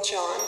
John.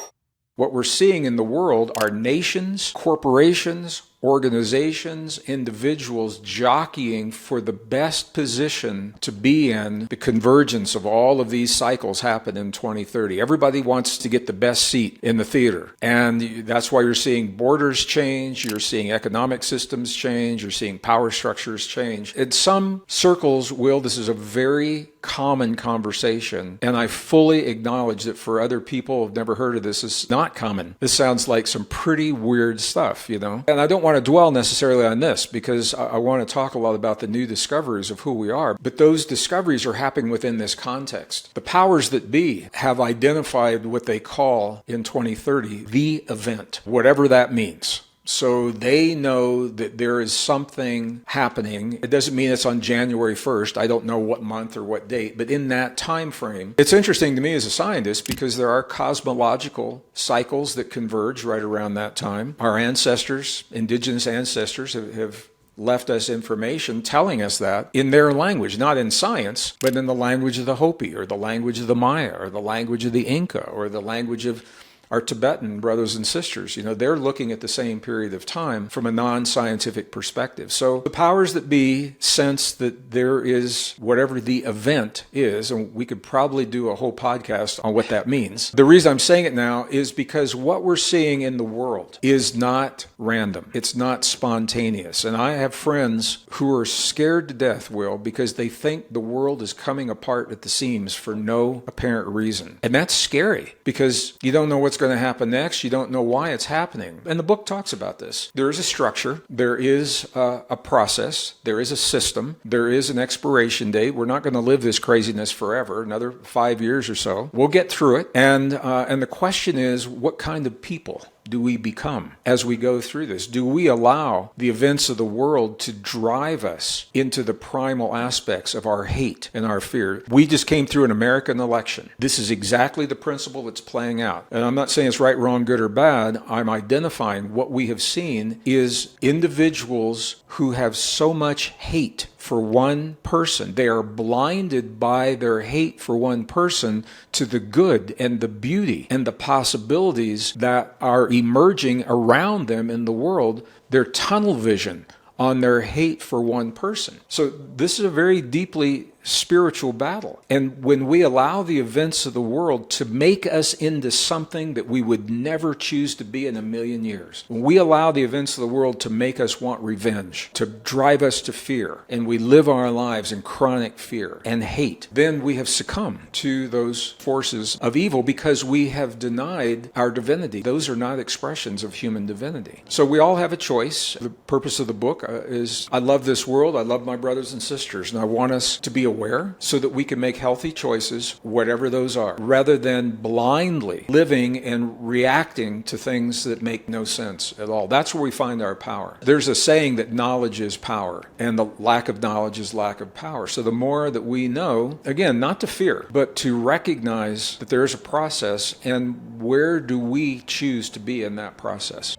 What we're seeing in the world are nations, corporations, organizations, individuals jockeying for the best position to be in. The convergence of all of these cycles happen in 2030. Everybody wants to get the best seat in the theater. And that's why you're seeing borders change, you're seeing economic systems change, you're seeing power structures change. In some circles, Will, this is a very common conversation, and I fully acknowledge that for other people who have never heard of this, it's not common. This sounds like some pretty weird stuff, you know? And I don't want to dwell necessarily on this because I want to talk a lot about the new discoveries of who we are, but those discoveries are happening within this context. The powers that be have identified what they call in 2030 the event, whatever that means. So they know that there is something happening. It doesn't mean it's on January 1st. I don't know what month or what date, but in that time frame. It's interesting to me as a scientist because there are cosmological cycles that converge right around that time. Our ancestors, indigenous ancestors, have left us information telling us that in their language, not in science, but in the language of the Hopi or the language of the Maya or the language of the Inca or the language of our Tibetan brothers and sisters. You know, they're looking at the same period of time from a non-scientific perspective. So the powers that be sense that there is whatever the event is, and we could probably do a whole podcast on what that means. The reason I'm saying it now is because what we're seeing in the world is not random. It's not spontaneous. And I have friends who are scared to death, Will, because they think the world is coming apart at the seams for no apparent reason. And that's scary because you don't know what's going to happen next. You don't know why it's happening. And the book talks about this. There is a structure. There is a process. There is a system. There is an expiration date. We're not going to live this craziness forever, another 5 years or so. We'll get through it. And the question is, what kind of people do we become as we go through this? Do we allow the events of the world to drive us into the primal aspects of our hate and our fear? We just came through an American election. This is exactly the principle that's playing out. And I'm not saying it's right, wrong, good, or bad. I'm identifying what we have seen is individuals who have so much hate for one person. They are blinded by their hate for one person to the good and the beauty and the possibilities that are emerging around them in the world. Their tunnel vision on their hate for one person. So this is a very deeply spiritual battle. And when we allow the events of the world to make us into something that we would never choose to be in a million years, when we allow the events of the world to make us want revenge, to drive us to fear, and we live our lives in chronic fear and hate, then we have succumbed to those forces of evil because we have denied our divinity. Those are not expressions of human divinity. So we all have a choice. The purpose of the book is I love this world, I love my brothers and sisters, and I want us to be aware so that we can make healthy choices, whatever those are, rather than blindly living and reacting to things that make no sense at all. That's where we find our power. There's a saying that knowledge is power, and the lack of knowledge is lack of power. So the more that we know, again, not to fear, but to recognize that there is a process, and where do we choose to be in that process?